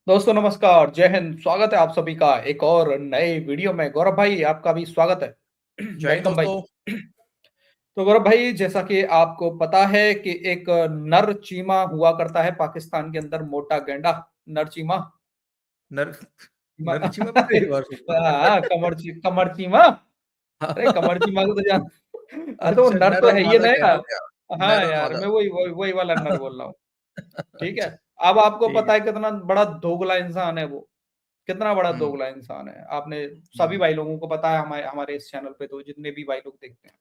दोस्तों नमस्कार, जय हिंद। स्वागत है आप सभी का एक और नए वीडियो में। गौरव भाई आपका भी स्वागत है। जय हिंद वेलकम भाई। दोस्तों। तो गौरव भाई, जैसा कि आपको पता है कि एक नर चीमा हुआ करता है पाकिस्तान के अंदर, मोटा गेंडा। नर चीमा। नर चीमा- नरची में पहली बार सुना। हाँ, कमर चीमा। अरे कमर चीमा को तो जान। हाँ, तो वो अच्छा, नर नर तो और है ये मादा ना कह रहे यार। हो क्या? हाँ नर और यार, मादा। मैं वही वाला नर बोल रहा हूँ। ठीक है। अच्छा, अब आपको ठीक पता है। है कितना बड़ा दोगला इंसान है वो। कितना बड़ा हम्म। दोगला इंसान है, आपने सभी हम्म। भाई लोगों को पता है, हमारे हमारे इस चैनल पे तो जितने भी भाई लोग देखते हैं।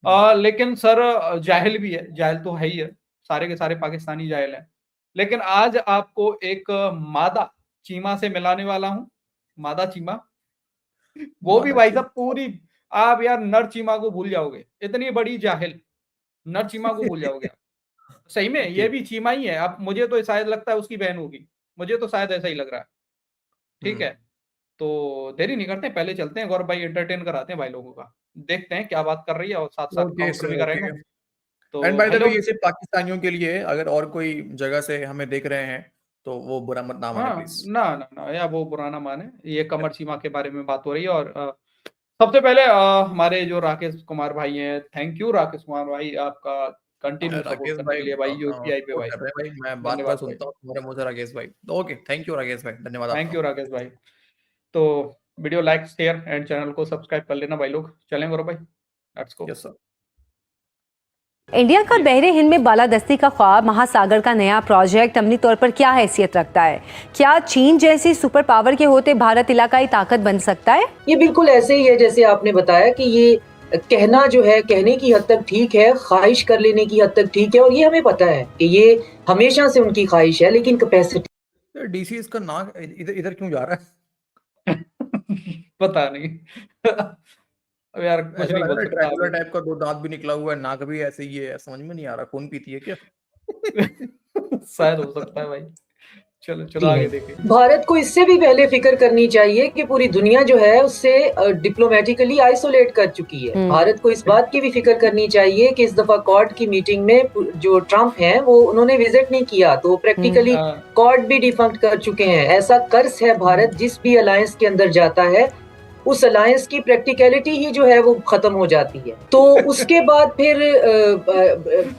हम्म। लेकिन सर, जाहिल भी है, जाहिल तो है ही है। सारे के सारे पाकिस्तानी जाहिल हैं। लेकिन आज आपको एक मादा चीमा से मिलाने वाला हूं। मादा चीमा। वो भी मादा भाई चिम। साहब पूरी। आप यार नर चीमा को भूल जाओगे, इतनी बड़ी जाहिल। नर चीमा को भूल जाओगे आप। सही में ये ठीक। भी चीमा ही है। अब मुझे तो शायद लगता है उसकी बहन होगी। मुझे तो शायद ऐसा ही लग रहा है। ठीक हम्म। है। तो देरी नहीं करते हैं, पहले चलते हैं गौरव भाई, एंटरटेन कराते हैं भाई लोगों का। देखते हैं क्या बात कर रही है और साथ साथ ओके काउंटर भी सर, करेंगे। ओके। तो एंड बाय द भाई वे, लोग। ये सिर्फ पाकिस्तानियों के लिए है। अगर और कोई जगह से हमें देख रहे हैं तो वो बुरा मत ना माने हाँ, प्लीज। ना ना ना या वो बुरा ना माने। ये कमर सीमा के बारे में बात हो रही है। और सबसे पहले हमारे जो राकेश कुमार भाई हैं, थैंक यू राकेश कुमार भाई, आपका कंटिन्यू सपोर्ट राकेश करने भाई के लिए भाई, यूपीआई पे सपोर्ट भाई। कर रहे हैं भाई। मैं बात बात धन्यवाद भाई। सुनता हूँ तुम्हारे मुंह से राकेश भाई। ओके, थैंक यू राकेश भाई, धन्यवाद थैंक आपका। यू राकेश भाई। तो video like share and channel को सब्सक्राइब कर लेना भाई लोग। चलें गौरव भाई, let's go. Yes sir. India का जी। बहरे हिंद में बालादस्ती का ख्वाब महासागर का नया प्रोजेक्ट अमली तौर पर क्या हैसियत रखता है? क्या चीन जैसी सुपर पावर के होते भारत इलाकाई ताकत बन सकता है? ये बिल्कुल ऐसे ही है जैसे आपने बताया कि ये कहना जो है, कहने की हद तक ठीक है, ख्वाहिश कर लेने की हद तक ठीक है, और ये हमें पता है कि ये हमेशा से उनकी ख्वाहिश है, लेकिन कैपेसिटी डीसी इसका नाक इधर इधर क्यों जा रहा है? पता नहीं। अब यार कुछ ऐसा नहीं लग बोल रहा है सकता ड्रैकुला अभी। टाइप का, दो दांत भी निकला हुआ है, नाक भी ऐसे ही है, समझ में नहीं आ रहा खून पीती है क्या? शायद हो सकता है भाई। चलो चलो है। आगे देखें। भारत को इससे भी पहले फिक्र करनी चाहिए कि पूरी दुनिया जो है उससे डिप्लोमेटिकली आइसोलेट कर चुकी है। भारत को इस बात की भी फिक्र करनी चाहिए कि इस दफा क्वाड की मीटिंग में जो ट्रम्प हैं वो उन्होंने विजिट नहीं किया, तो प्रैक्टिकली हाँ। क्वाड भी डिफंक्ट कर चुके हैं। ऐसा कर्स है, भारत जिस भी अलायंस के अंदर जाता है उस अलायंस की प्रैक्टिकलिटी ही जो है वो खत्म हो जाती है। तो उसके बाद फिर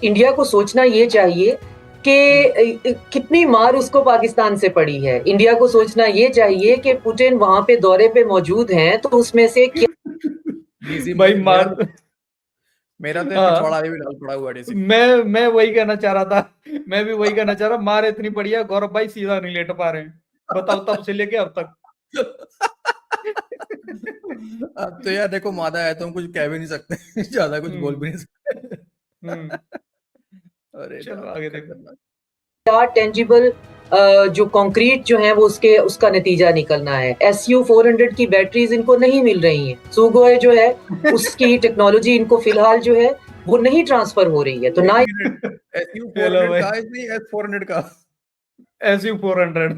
इंडिया को सोचना ये चाहिए कि कितनी मार उसको पाकिस्तान से पड़ी है। इंडिया को सोचना ये चाहिए कि पुतिन वहां पे दौरे पे मौजूद हैं, तो उसमें से डीसी भाई मेरा मार। तो मेरा तो हाँ, पिछवाड़ा भी डाल पड़ा हुआ है डीसी। मैं वही कहना चाह रहा था। मैं भी वही कहना चाह रहा, मार इतनी पड़ी है, गौरव भाई सीधा नहीं लेट पा रहे हैं। बताओ तब से लेके अब तक। अब तो यार देखो, मादा है तो हम कुछ कह भी नहीं सकते। ज्यादा कुछ बोल हम्म। भी नहीं सकते। हम्म। अरे चलो जान, आगे क्या देखो। करना। क्या टेंजिबल जो कंक्रीट जो है वो उसका नतीजा निकलना है। SU-400 की बैटरीज इनको नहीं मिल रही हैं। सुगोए जो है उसकी टेक्नोलॉजी इनको फिलहाल जो है वो नहीं ट्रांसफर हो रही है, तो एक ना minute, S U four hello hundred भाई। का है नहीं, S-400 का? SU-400।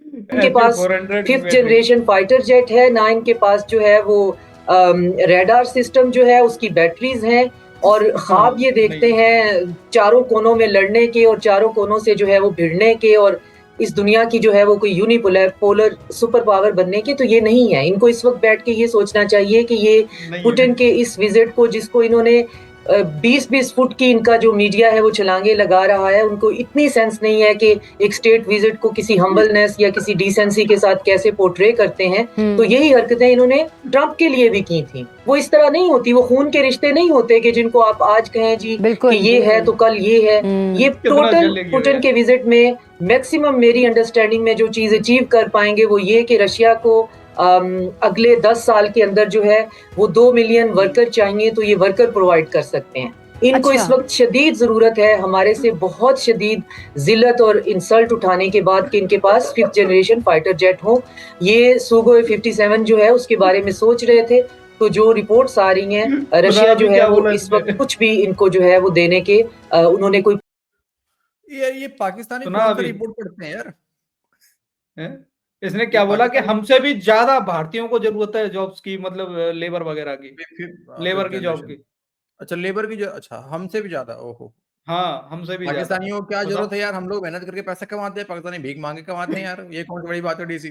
इनके S you pass four hundred की 5th battery. Generation fighter jet है, ना इनके पास जो है वो रेडार सिस्टम जो है उसकी बैटरीज हैं, और हाँ, ख्वाब ये देखते नहीं। हैं चारों कोनों में लड़ने के और चारों कोनों से जो है वो भिड़ने के, और इस दुनिया की जो है वो कोई यूनिपोलर पोलर सुपर पावर बनने की। तो ये नहीं है। इनको इस वक्त बैठ के ये सोचना चाहिए कि ये नहीं है। पुतिन के इस विजिट को, जिसको इन्होंने 20-20 फुट की इनका जो मीडिया है वो छलांगे लगा रहा है, उनको इतनी सेंस नहीं है कि एक स्टेट विजिट को किसी हम्बलनेस या किसी डिसेंसी के साथ कैसे पोर्ट्रे करते हैं। तो यही हरकतें इन्होंने ट्रम्प के लिए भी की थी। वो इस तरह नहीं होती, वो खून के रिश्ते नहीं होते कि जिनको आप आज कहें जी कि बिल्कुल ये है तो कल ये है। ये कितना टोटल जलेगी वो पुतिन यार। के विजिट में मैक्सिमम मेरी अंडरस्टैंडिंग में जो चीज अचीव कर पाएंगे वो ये कि रशिया को अगले 10 साल के अंदर जो है वो 2 मिलियन वर्कर चाहिए, तो ये वर्कर प्रोवाइड कर सकते हैं। इनको अच्छा। इस वक्त शदीद जरूरत है हमारे से बहुत शदीद जिल्लत और इंसल्ट उठाने के बाद कि इनके पास 5th जनरेशन फाइटर जेट हो। ये सुगोई 57 जो है उसके बारे में सोच रहे थे, तो जो रिपोर्ट्स आ रही हैं सुना रशिया जो अभी है क्या वो बोला इस इसने? वक्त कुछ भी इनको जो है वो देने के उन्होंने कोई ये पाकिस्तानी सुना कौन सा अभी रिपोर्ट पढ़ते हैं यार? है? इसने ये क्या बोला कि पाकिस्तानी हमसे भी ज्यादा भारतीयों को जरूरत है जॉब्स की, मतलब लेबर वगैरह की। फिफ्थ लेबर की जॉब जनरेशन। की। अच्छा, लेबर की जो, अच्छा हमसे भी ज्यादा, ओहो। हाँ, हमसे भी ज्यादा। पाकिस्तानियों को क्या बताओ। जरूरत है यार, हम लोग मेहनत करके पैसा कमाते हैं, पाकिस्तानी भीख मांग के कमाते हैं यार, ये कौन सी बड़ी बात है डीसी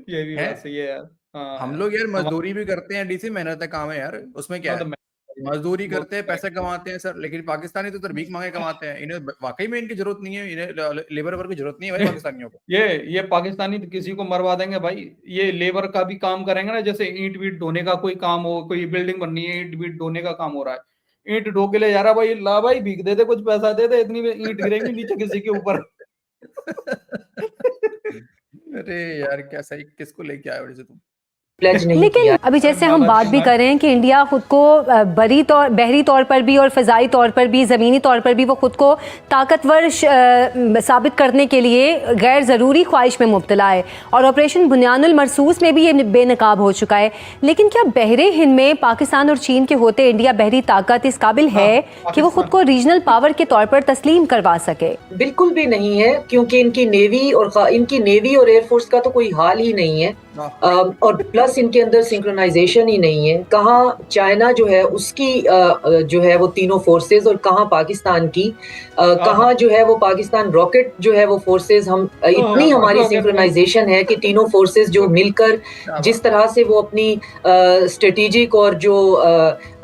ये भी है। बात सही है यार। हाँ हम यार, लोग यार हमारे मजदूरी भी करते हैं डीसी, मेहनत का काम है यार, उसमें क्या हाँ, तो है। मैं मजदूरी वो करते हैं, पैसे कमाते हैं सर, लेकिन पाकिस्तानी तो भीख मांगे कमाते हैं, इन्हें वाकई में इनकी जरूरत नहीं है, इन्हें लेबर वर्क की जरूरत नहीं है भाई पाकिस्तानियों को। ये पाकिस्तानी तो किसी को मरवा देंगे भाई। ये लेबर का भी काम करेंगे ना, जैसे ईंट वीट ढोने का कोई काम हो, कोई बिल्डिंग बननी है, ईंट वीट ढोने का काम हो रहा है, ईंट ढो के ले जा रहा है भाई, ला भाई भीख दे दे, कुछ पैसा दे दे, इतनी में ईंट गिरेंगी नीचे किसी के ऊपर। अरे यार क्या सही, किसको लेके आए वैसे तुम। प्लेज नहीं लेकिन किया। अभी जैसे हम मादा बात भी चीमा। करें कि इंडिया खुद को बहरी तौर पर भी और फ़ज़ाई तौर पर भी, ज़मीनी तौर पर भी वो खुद को ताकतवर साबित करने के लिए गैर ज़रूरी ख्वाहिश में मुब्तला है और ऑपरेशन बुनियानुल मरसूस में भी ये बेनकाब हो चुका है। लेकिन क्या बहरे हिंद में पाकिस्तान और चीन के होते इंडिया बहरी ताकत इस काबिल है कि वो खुद को रीजनल पावर के तौर पर तस्लीम करवा सके? बिल्कुल भी नहीं है, क्योंकि इनकी नेवी और एयरफोर्स का तो कोई हाल ही नहीं है। और प्लस इनके अंदर सिंक्रोनाइजेशन ही नहीं है। कहाँ चाइना जो है उसकी जो है वो तीनों फोर्सेस, और कहाँ पाकिस्तान की, कहाँ जो है वो पाकिस्तान रॉकेट जो है वो फोर्सेस। हम इतनी हमारी सिंक्रोनाइजेशन है कि तीनों फोर्सेस जो मिलकर जिस तरह से वो अपनी स्ट्रेटेजिक और जो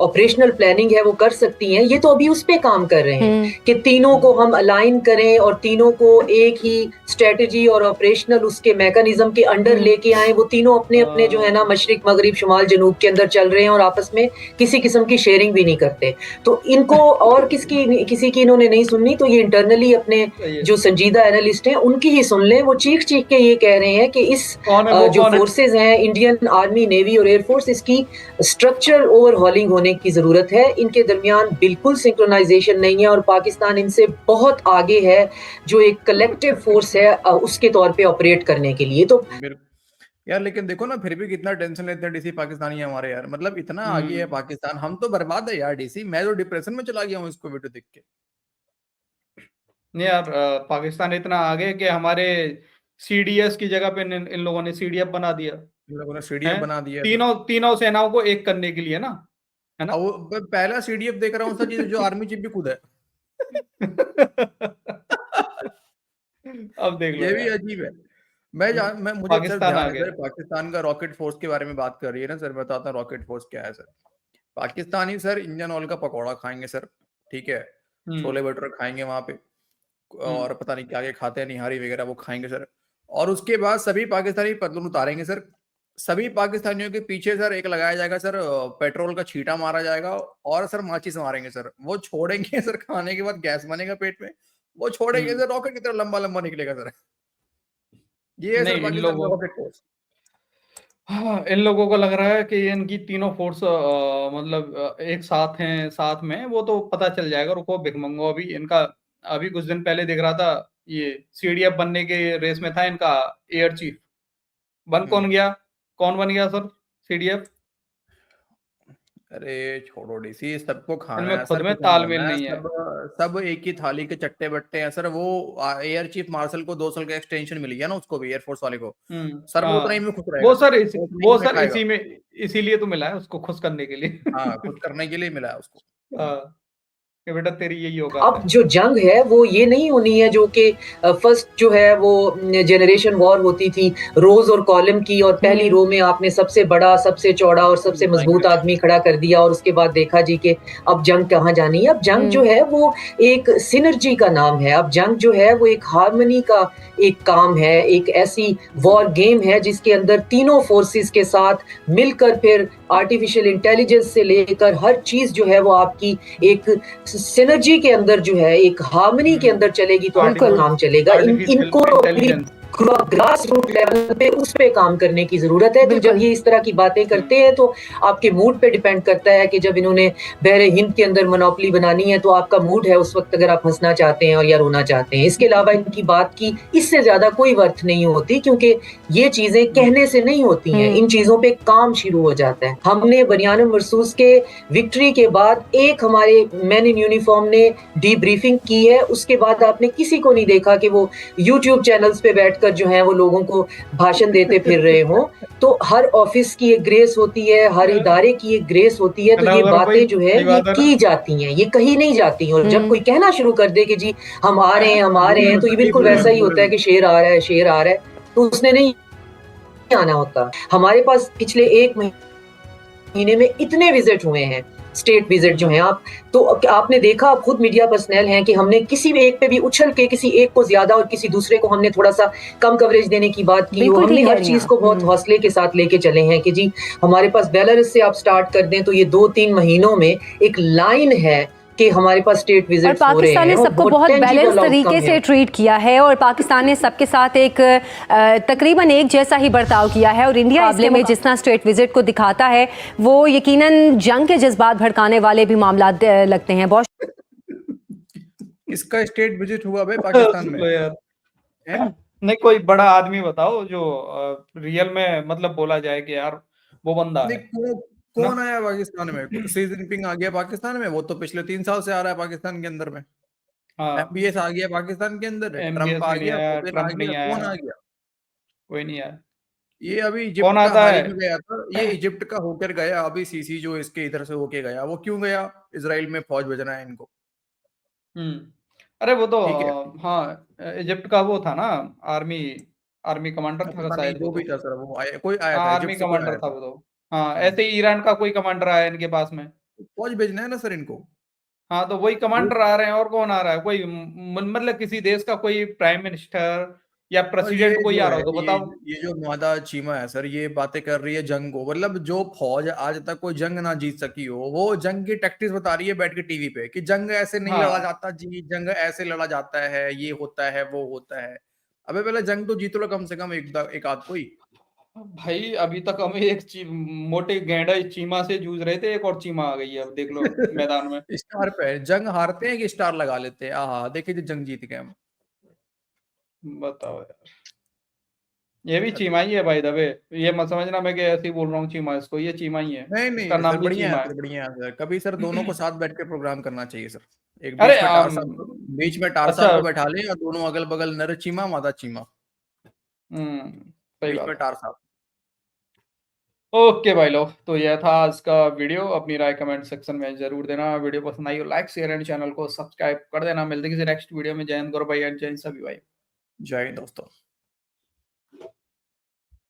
ऑपरेशनल प्लानिंग है वो कर सकती हैं, ये तो अभी उस पे काम कर रहे हैं कि तीनों को हम अलाइन करें और तीनों को एक ही स्ट्रेटजी और ऑपरेशनल उसके मैकेनिज्म के अंडर लेके आए। वो तीनों अपने अपने जो है ना मशरिक मगरिब शुमाल जनूब के अंदर चल रहे हैं और आपस में किसी किस्म की शेयरिंग भी नहीं करते। तो इनको और किसी की इन्होंने नहीं सुननी, तो ये इंटरनली अपने जो संजीदा एनालिस्ट हैं उनकी ही सुन लें। वो चीख चीख के ये कह रहे हैं कि इस जो फोर्सेज हैं, इंडियन आर्मी, नेवी और एयरफोर्स, इसकी स्ट्रक्चरल ओवरहॉलिंग होने की जरूरत है। इनके दरमियान बिल्कुल सिंक्रोनाइजेशन नहीं है और पाकिस्तान इनसे बहुत आगे है जो एक कलेक्टिव फोर्स है उसके तौर पे ऑपरेट करने के लिए। तो यार लेकिन देखो ना, फिर भी कितना टेंशन लेते हैं डीसी पाकिस्तानी है हमारे यार, मतलब इतना आगे है पाकिस्तान, हम तो बर्बाद है यार डीसी। मैं तो डिप्रेशन में चला गया हूँ इसको वीडियो देख के। नहीं यार, पाकिस्तान इतना आगे कि हमारे सीडीएस की जगह पे इन लोगों ने सीडीएफ बना दिया। इन लोगों ने सीडीएफ बना दिया। तीनों सेनाओं को एक करने के लिए ना, है ना। पहला सीडीएफ देख रहा हूँ सर, जो आर्मी चीफ भी खुद है। अब देख लो ये भी यार। अजीब है। मैं मुझे सर पाकिस्तान ध्यान आ है गया। सर, पाकिस्तान का रॉकेट फोर्स के बारे में बात कर रही है ना सर, बताता हूँ रॉकेट फोर्स क्या है sir. Pakistani sir engine oil का पकौड़ा खाएंगे सर, ठीक है, छोले भटूरे खाएंगे वहां पे, और पता नहीं क्या क्या खाते हैं, निहारी वगैरह वो खाएंगे सर। और उसके बाद सभी पाकिस्तानी पतलून उतारेंगे सर। सभी पाकिस्तानियों के पीछे सर एक लगाया जाएगा सर, पेट्रोल का छींटा मारा जाएगा, और सर माचिस मारेंगे सर। वो छोड़ेंगे सर, खाने के बाद गैस बनेगा पेट में, वो छोड़ेंगे सर, रॉकेट की तरह लंबा लंबा निकलेगा सर। ये है सर नहीं, पाकिस्तान का रॉकेट फोर्स। हाँ, इन लोगों को लग रहा है कि इनकी तीनों फोर्स मतलब एक साथ हैं, साथ में। वो तो पता चल जाएगा, रुको भिखमंगो। अभी इनका अभी कुछ दिन पहले दिख रहा था, ये सीडीएफ बनने के रेस में था इनका एयर चीफ। बन कौन गया? कौन बन गया सर सीडीएफ? अरे छोड़ो डीसी, सबको खाना इनमें है खुद सर, में कुछ नहीं तालमेल बनना है, नहीं है। सब एक ही थाली के चट्टे बट्टे हैं सर। वो एयर चीफ मार्शल को 2 साल का एक्सटेंशन मिल गया ना, उसको भी, एयरफोर्स वाले को सर, वो उतना ही में खुश रहेगा। वो सर इसीलिए तो मिला है उसको, खुश करने के लिए। हाँ, खुश करने के लिए मिला है उसको। हाँ, कि बेटा तेरी यही होगा। अब जो जंग है वो ये नहीं होनी है जो कि फर्स्ट जो है वो जनरेशन वॉर होती थी, रोज और कॉलम की, और पहली रो में आपने सबसे बड़ा, सबसे चौड़ा और सबसे मजबूत आदमी खड़ा कर दिया और उसके बाद देखा जी कि अब जंग कहाँ जानी है। अब जंग जो है वो एक सिनर्जी का नाम है। अब जंग जो है वो एक हार्मनी का एक काम है, एक ऐसी वॉर गेम है जिसके अंदर तीनों फोर्सेस के साथ मिलकर फिर आर्टिफिशियल इंटेलिजेंस से लेकर हर चीज जो है वो आपकी एक सिनर्जी के अंदर जो है, एक हार्मनी के अंदर चलेगी तो आपका काम चलेगा। इनको ग्रास रूट लेवल पे उस पे काम करने की जरूरत है। तो जब ये इस तरह की बातें करते हैं तो आपके मूड पे डिपेंड करता है कि जब इन्होंने बहरे हिंद के अंदर मोनोपोली बनानी है तो आपका मूड है उस वक्त, अगर आप हंसना चाहते हैं और या रोना चाहते हैं। इसके अलावा इनकी बात की इससे ज्यादा कोई वर्थ नहीं होती, क्योंकि ये चीजें कहने से नहीं होती हैं, इन चीजों पे काम शुरू हो जाता है। हमने बुनियानुल मरसूस के विक्ट्री के बाद एक हमारे मैन इन यूनिफॉर्म ने डीब्रीफिंग की है, उसके बाद आपने किसी को नहीं देखा कि वो यूट्यूब चैनल्स पे बैठ कर जो है वो लोगों को भाषण देते फिर रहे हों। तो हर ऑफिस की एक ग्रेस होती है, हर इदारे की एक ग्रेस होती है, तो ये बातें जो है ये की जाती हैं, ये कही नहीं जाती हैं। और जब कोई कहना शुरू कर दे कि जी हम आ रहे हैं, तो ये बिल्कुल वैसा ही होता है कि शेर आ रहा है, तो उसने नहीं आना होता। हमारे पास पिछले 1 महीने में इतने विजिट हुए हैं, स्टेट विजिट जो हैं, आप तो आपने देखा, आप खुद मीडिया पर्सनल हैं, कि हमने किसी भी एक पे भी उछल के किसी एक को ज्यादा और किसी दूसरे को हमने थोड़ा सा कम कवरेज देने की बात की हो। हमने हर चीज को बहुत हौसले के साथ लेके चले हैं कि जी हमारे पास बेलारूस से आप स्टार्ट कर दें तो ये 2-3 महीनों में एक लाइन है कि हमारे पास स्टेट विजिट्स हो रहे हैं। पाकिस्तान ने सबको बहुत बैलेंस तरीके से ट्रीट किया है और पाकिस्तान ने सबके साथ एक तकरीबन एक जैसा ही बर्ताव किया है। और इंडिया मामले में जिस तरह स्टेट विजिट को दिखाता है वो यकीनन जंग के जज्बात भड़काने वाले भी मामला लगते हैं। बहुत इसका स्टेट विजिट हुआ भाई पाकिस्तान में यार नहीं, कोई बड़ा आदमी बताओ जो रियल में मतलब बोला जाए कि यार वो बंदा है। कौन आया पाकिस्तान में? शी जिनपिंग आ गया पाकिस्तान में, वो तो पिछले 3 साल से आ रहा है पाकिस्तान के अंदर में। MBS आ गया पाकिस्तान के अंदर, ट्रम्प आ गया, पुतिन आ गया, कौन आ गया? कोई नहीं आया। ये अभी इजिप्ट का हाल ही में गया था, ये इजिप्ट का होकर गया। अभी सीसी जो इसके इधर से होके गया, वो क्यों गया? इजराइल में फौज भेजना है इनको। अरे वो तो हाँ, इजिप्ट का वो था ना, आर्मी कमांडर था शायद, जो भी था सर, वो आया, कोई आया था आर्मी कमांडर था वो तो। हाँ, ऐसे ही ईरान का कोई कमांडर आया इनके पास में, फौज भेजना है ना सर इनको। हाँ, तो वही कमांडर आ रहे हैं। और कौन आ रहा है? कोई मतलब किसी देश का कोई प्राइम मिनिस्टर या प्रेसिडेंट कोई आ रहा हो तो बताओ। ये जो मादा चीमा है सर, ये बातें कर रही है जंग को। मतलब जो फौज आज तक कोई जंग ना जीत सकी हो, वो जंग की टैक्टिक्स बता रही है बैठ के टीवी पे कि जंग ऐसे नहीं लड़ा जाता जी, जंग ऐसे लड़ा जाता है, ये होता है, वो होता है। अबे पहले जंग तो जीतो लो कम से कम एक आध कोई। भाई अभी तक हम एक मोटे गैंडा चीमा से जूझ रहे थे, एक और चीमा आ गई है, अब देख लो मैदान में। स्टार पे जंग हारते हैं कि स्टार लगा लेते हैं? आहा, देखिए जंग जीत गए हम। बताओ यार, ये भी चीमा ही है भाई दबे। ये मत समझना मैं कि ऐसे ही बोल रहा हूँ चीमा इसको, ये चीमा ही है। नहीं इसका नाम भी बढ़िया चीमा है, बढ़िया है सर। कभी सर दोनों को साथ बैठ के प्रोग्राम करना चाहिए सर। एक अरे बीच में टारसान को बैठा ले और दोनों अगल बगल नर चीमा मादा चीमा, सही बीच बात में टारसान। ओके भाई लोग, तो यह था आज का वीडियो। अपनी राय कमेंट सेक्शन में जरूर देना। वीडियो पसंद आई हो लाइक शेयर एंड चैनल को सब्सक्राइब कर देना। मिलते किसी नेक्स्ट वीडियो में। जय हिंद गौरव भाई एंड जय हिंद सभी भाई। जय हिंद दोस्तों।